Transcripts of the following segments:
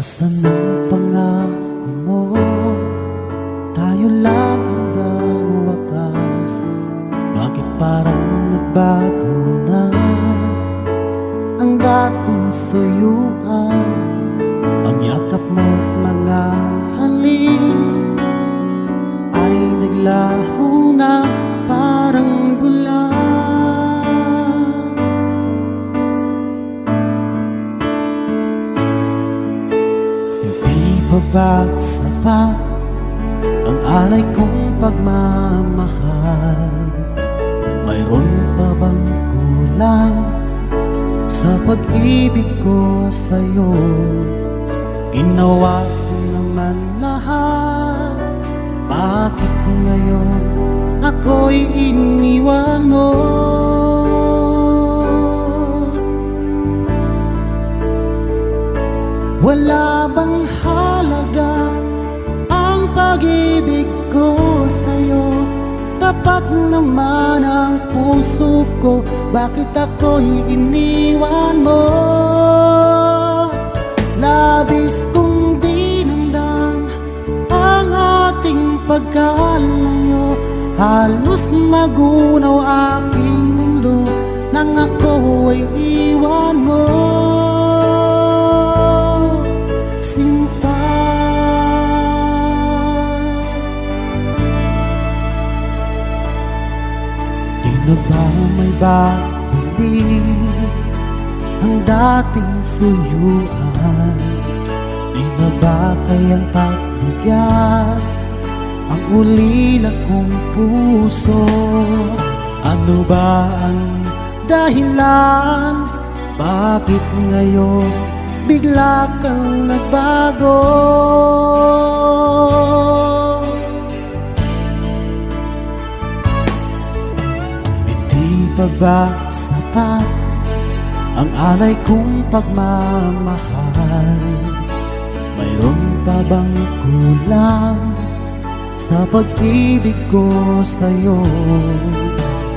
Nasaan ang pangako mo? Tayo lang hanggang wakas. Bakit parang nagbago na ang dating suyuan? Ang yakap mo't mga halik ay naglaho na parang bulan. Hindi pa ba sapat ang alay kong pagmamahal? Mayroon pa bang kulang sa pag-ibig ko sa'yo? Ginawa ko naman lahat, bakit ngayon ako'y iniwan mo? Wala bang halaga ang pag-ibig ko sa'yo? Tapat naman ang puso ko, bakit ako'y iniwan mo? Labis kong dinamdam ang ating pagkalayo, halos magunaw aking mundo nang ako ay iwan mo. Sinta, di na ba may babalik ang dating suyuan? Di na ba kayang pagbigyan ang ulila kong puso? Ano ba ang dahilan? Bakit ngayon bigla kang nagbago? Hindi pa ba sapat ang alay kong pagmamahal? Mayroon pa bang kulang sa pag-ibig ko sa'yo?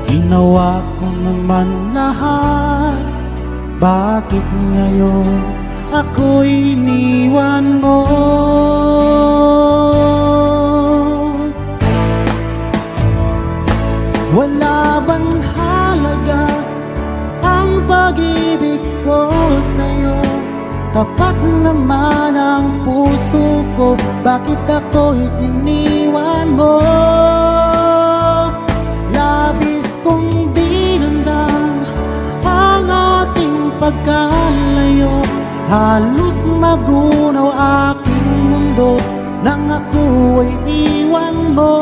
Ginawa ko naman lahat, bakit ngayon ako'y iniwan mo? Wala bang halaga ang pag-ibig ko sa'yo? Tapat naman ang puso ko, bakit ako'y iniwan mo? Labis kong dinamdam ang ating pagkalayo, halos magunaw aking mundo nang ako ay iwan mo.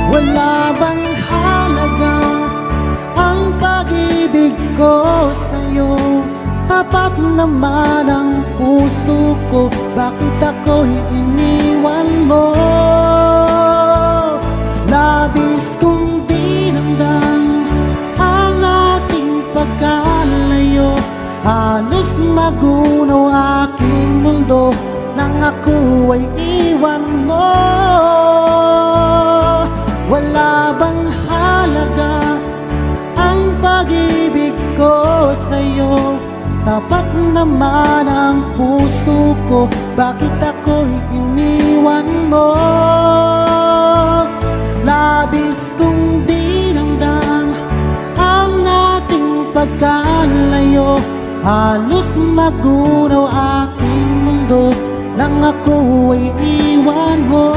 Wala bang halaga ang pag-ibig ko sa'yo? Tapat naman ang puso ko, bakit ako'y iniwan mo? Labis kong dinamdam ang ating pagkalayo, halos magunaw aking mundo nang ako ay iwan mo. Wala bang halaga ang pag-ibig ko sa'yo? Tapat naman ang puso ko, bakit ako'y iniwan mo? Labis kong dinamdam ang ating pagkalayo, halos magunaw aking mundo nang ako ay iwan mo.